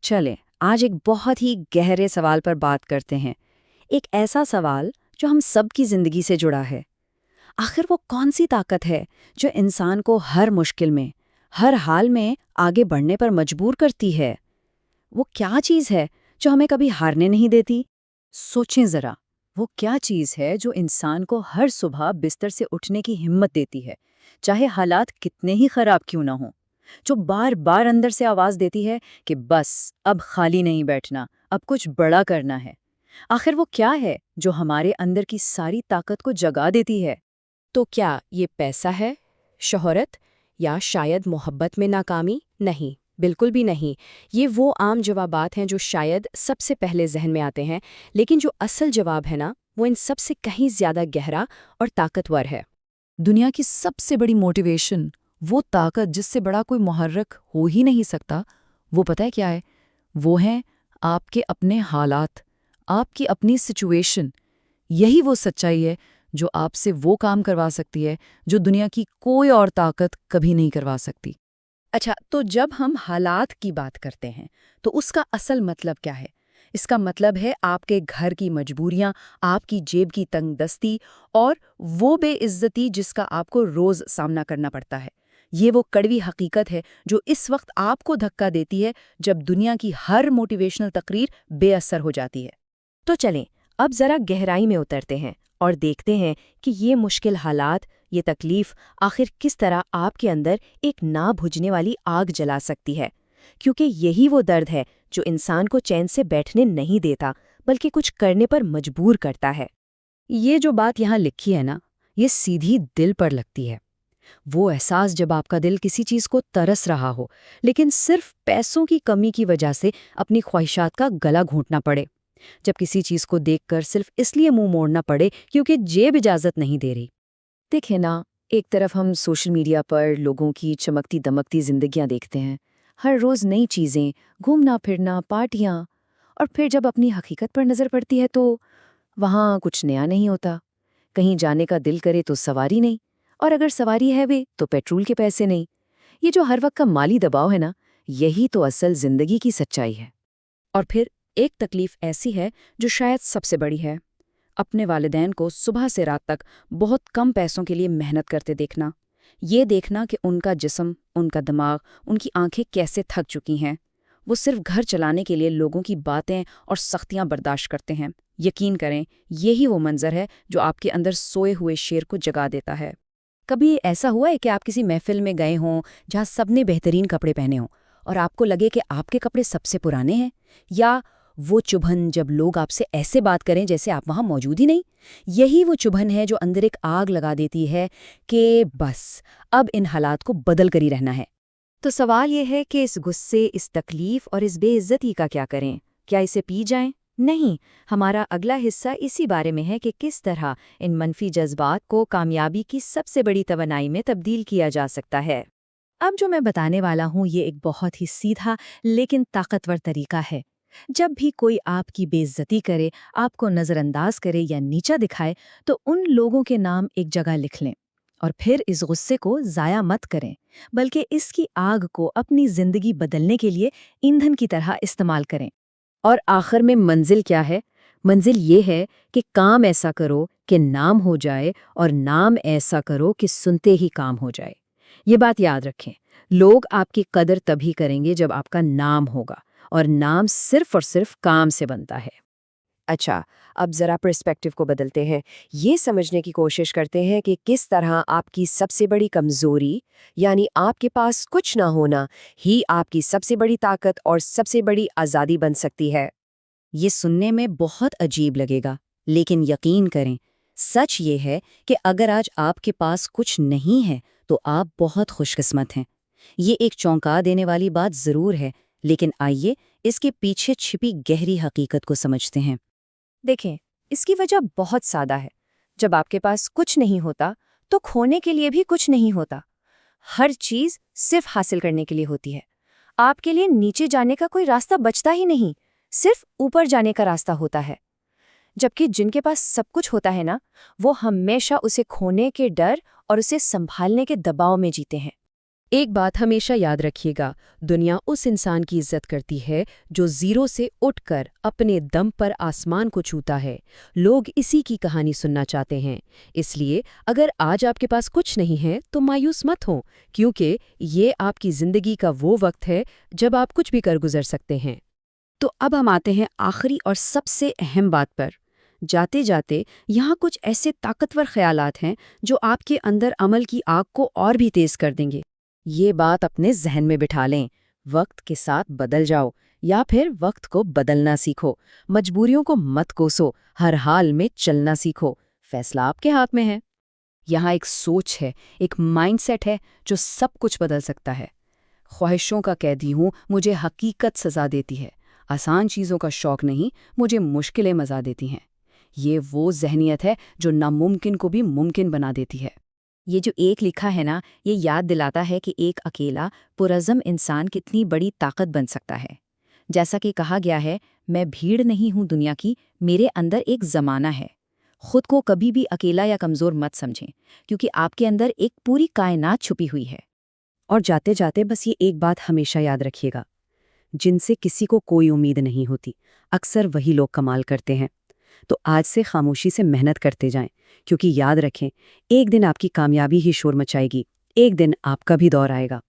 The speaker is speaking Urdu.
چلیں آج ایک بہت ہی گہرے سوال پر بات کرتے ہیں، ایک ایسا سوال جو ہم سب کی زندگی سے جڑا ہے۔ آخر وہ کون سی طاقت ہے جو انسان کو ہر مشکل میں، ہر حال میں آگے بڑھنے پر مجبور کرتی ہے؟ وہ کیا چیز ہے جو ہمیں کبھی ہارنے نہیں دیتی؟ سوچیں ذرا، وہ کیا چیز ہے جو انسان کو ہر صبح بستر سے اٹھنے کی ہمت دیتی ہے، چاہے حالات کتنے ہی خراب کیوں نہ ہوں، جو بار بار اندر سے آواز دیتی ہے کہ بس اب خالی نہیں بیٹھنا، اب کچھ بڑا کرنا ہے۔ آخر وہ کیا ہے جو ہمارے اندر کی ساری طاقت کو جگا دیتی ہے؟ تو کیا یہ پیسہ ہے، شہرت، یا شاید محبت میں ناکامی؟ نہیں، بالکل بھی نہیں۔ یہ وہ عام جوابات ہیں جو شاید سب سے پہلے ذہن میں آتے ہیں، لیکن جو اصل جواب ہے نا، وہ ان سب سے کہیں زیادہ گہرا اور طاقتور ہے۔ دنیا کی سب سے بڑی موٹیویشن، وہ طاقت جس سے بڑا کوئی محرک ہو ہی نہیں سکتا، وہ پتہ ہے کیا ہے؟ وہ ہیں آپ کے اپنے حالات، آپ کی اپنی سچویشن۔ یہی وہ سچائی ہے جو آپ سے وہ کام کروا سکتی ہے جو دنیا کی کوئی اور طاقت کبھی نہیں کروا سکتی۔ اچھا، تو جب ہم حالات کی بات کرتے ہیں تو اس کا اصل مطلب کیا ہے؟ اس کا مطلب ہے آپ کے گھر کی مجبوریاں، آپ کی جیب کی تنگ دستی اور وہ بے عزتی جس کا آپ کو روز سامنا کرنا پڑتا ہے۔ یہ وہ کڑوی حقیقت ہے جو اس وقت آپ کو دھکا دیتی ہے جب دنیا کی ہر موٹیویشنل تقریر بے اثر ہو جاتی ہے۔ تو چلیں اب ذرا گہرائی میں اترتے ہیں اور دیکھتے ہیں کہ یہ مشکل حالات، یہ تکلیف آخر کس طرح آپ کے اندر ایک نہ بجھنے والی آگ جلا سکتی ہے، کیونکہ یہی وہ درد ہے جو انسان کو چین سے بیٹھنے نہیں دیتا بلکہ کچھ کرنے پر مجبور کرتا ہے۔ یہ جو بات یہاں لکھی ہے نا، یہ سیدھی دل پر لگتی ہے۔ وہ احساس جب آپ کا دل کسی چیز کو ترس رہا ہو لیکن صرف پیسوں کی کمی کی وجہ سے اپنی خواہشات کا گلا گھونٹنا پڑے، جب کسی چیز کو دیکھ کر صرف اس لیے منہ موڑنا پڑے کیونکہ جیب اجازت نہیں دے رہی۔ دیکھیں نا، ایک طرف ہم سوشل میڈیا پر لوگوں کی چمکتی دمکتی زندگیاں دیکھتے ہیں، ہر روز نئی چیزیں، گھومنا پھرنا، پارٹیاں، اور پھر جب اپنی حقیقت پر نظر پڑتی ہے تو وہاں کچھ نیا نہیں ہوتا۔ کہیں جانے کا دل کرے تو سواری نہیں، اور اگر سواری ہے بھی تو پیٹرول کے پیسے نہیں۔ یہ جو ہر وقت کا مالی دباؤ ہے نا، یہی تو اصل زندگی کی سچائی ہے۔ اور پھر ایک تکلیف ایسی ہے جو شاید سب سے بڑی ہے، اپنے والدین کو صبح سے رات تک بہت کم پیسوں کے لیے محنت کرتے دیکھنا، یہ دیکھنا کہ ان کا جسم، ان کا دماغ، ان کی آنکھیں کیسے تھک چکی ہیں۔ وہ صرف گھر چلانے کے لیے لوگوں کی باتیں اور سختیاں برداشت کرتے ہیں۔ یقین کریں، یہی وہ منظر ہے جو آپ کے اندر سوئے ہوئے شیر کو جگا دیتا ہے۔ کبھی ایسا ہوا ہے کہ آپ کسی محفل میں گئے ہوں جہاں سب نے بہترین کپڑے پہنے ہوں اور آپ کو لگے کہ آپ کے کپڑے سب سے پرانے ہیں؟ یا وہ چبھن جب لوگ آپ سے ایسے بات کریں جیسے آپ وہاں موجود ہی نہیں؟ یہی وہ چبھن ہے جو اندر ایک آگ لگا دیتی ہے کہ بس اب ان حالات کو بدل کر ہی رہنا ہے۔ تو سوال یہ ہے کہ اس غصے، اس تکلیف اور اس بے عزتی کا کیا کریں؟ کیا اسے پی جائیں؟ نہیں، ہمارا اگلا حصہ اسی بارے میں ہے کہ کس طرح ان منفی جذبات کو کامیابی کی سب سے بڑی توانائی میں تبدیل کیا جا سکتا ہے۔ اب جو میں بتانے والا ہوں یہ ایک بہت ہی سیدھا لیکن طاقتور طریقہ ہے۔ جب بھی کوئی آپ کی بے عزتی کرے، آپ کو نظر انداز کرے یا نیچا دکھائے، تو ان لوگوں کے نام ایک جگہ لکھ لیں، اور پھر اس غصے کو ضائع مت کریں، بلکہ اس کی آگ کو اپنی زندگی بدلنے کے لیے ایندھن کی طرح استعمال کریں۔ اور آخر میں منزل کیا ہے؟ منزل یہ ہے کہ کام ایسا کرو کہ نام ہو جائے، اور نام ایسا کرو کہ سنتے ہی کام ہو جائے۔ یہ بات یاد رکھیں، لوگ آپ کی قدر تبھی کریں گے جب آپ کا نام ہوگا، اور نام صرف اور صرف کام سے بنتا ہے۔ اچھا، اب ذرا پرسپیکٹیو کو بدلتے ہیں، یہ سمجھنے کی کوشش کرتے ہیں کہ کس طرح آپ کی سب سے بڑی کمزوری، یعنی آپ کے پاس کچھ نہ ہونا، ہی آپ کی سب سے بڑی طاقت اور سب سے بڑی آزادی بن سکتی ہے۔ یہ سننے میں بہت عجیب لگے گا، لیکن یقین کریں، سچ یہ ہے کہ اگر آج آپ کے پاس کچھ نہیں ہے تو آپ بہت خوش قسمت ہیں۔ یہ ایک چونکا دینے والی بات ضرور ہے، لیکن آئیے اس کے پیچھے چھپی گہری حقیقت کو سمجھتے ہیں۔ دیکھیں، اس کی وجہ بہت سادہ ہے۔ جب آپ کے پاس کچھ نہیں ہوتا تو کھونے کے لیے بھی کچھ نہیں ہوتا۔ ہر چیز صرف حاصل کرنے کے لیے ہوتی ہے۔ آپ کے لیے نیچے جانے کا کوئی راستہ بچتا ہی نہیں، صرف اوپر جانے کا راستہ ہوتا ہے۔ جبکہ جن کے پاس سب کچھ ہوتا ہے نا، وہ ہمیشہ اسے کھونے کے ڈر اور اسے سنبھالنے کے دباؤ میں جیتے ہیں۔ ایک بات ہمیشہ یاد رکھیے گا، دنیا اس انسان کی عزت کرتی ہے جو زیرو سے اٹھ کر اپنے دم پر آسمان کو چھوتا ہے۔ لوگ اسی کی کہانی سننا چاہتے ہیں۔ اس لیے اگر آج آپ کے پاس کچھ نہیں ہے تو مایوس مت ہوں، کیونکہ یہ آپ کی زندگی کا وہ وقت ہے جب آپ کچھ بھی کر گزر سکتے ہیں۔ تو اب ہم آتے ہیں آخری اور سب سے اہم بات پر۔ جاتے جاتے یہاں کچھ ایسے طاقتور خیالات ہیں جو آپ کے اندر عمل کی آگ کو اور بھی تیز کر دیں گے۔ یہ بات اپنے ذہن میں بٹھا لیں، وقت کے ساتھ بدل جاؤ یا پھر وقت کو بدلنا سیکھو۔ مجبوریوں کو مت کوسو، ہر حال میں چلنا سیکھو۔ فیصلہ آپ کے ہاتھ میں ہے۔ یہاں ایک سوچ ہے، ایک مائنڈ سیٹ ہے جو سب کچھ بدل سکتا ہے۔ خواہشوں کا قیدی ہوں، مجھے حقیقت سزا دیتی ہے۔ آسان چیزوں کا شوق نہیں، مجھے مشکلیں مزا دیتی ہیں۔ یہ وہ ذہنیت ہے جو ناممکن کو بھی ممکن بنا دیتی ہے۔ یہ جو ایک لکھا ہے نا، یہ یاد دلاتا ہے کہ ایک اکیلا پرعزم انسان کتنی بڑی طاقت بن سکتا ہے۔ جیسا کہ کہا گیا ہے، میں بھیڑ نہیں ہوں دنیا کی، میرے اندر ایک زمانہ ہے۔ خود کو کبھی بھی اکیلا یا کمزور مت سمجھیں، کیونکہ آپ کے اندر ایک پوری کائنات چھپی ہوئی ہے۔ اور جاتے جاتے بس یہ ایک بات ہمیشہ یاد رکھیے گا، جن سے کسی کو کوئی امید نہیں ہوتی، اکثر وہی لوگ کمال کرتے ہیں۔ تو آج سے خاموشی سے محنت کرتے جائیں، کیونکہ یاد رکھیں، ایک دن آپ کی کامیابی ہی شور مچائے گی، ایک دن آپ کا بھی دور آئے گا۔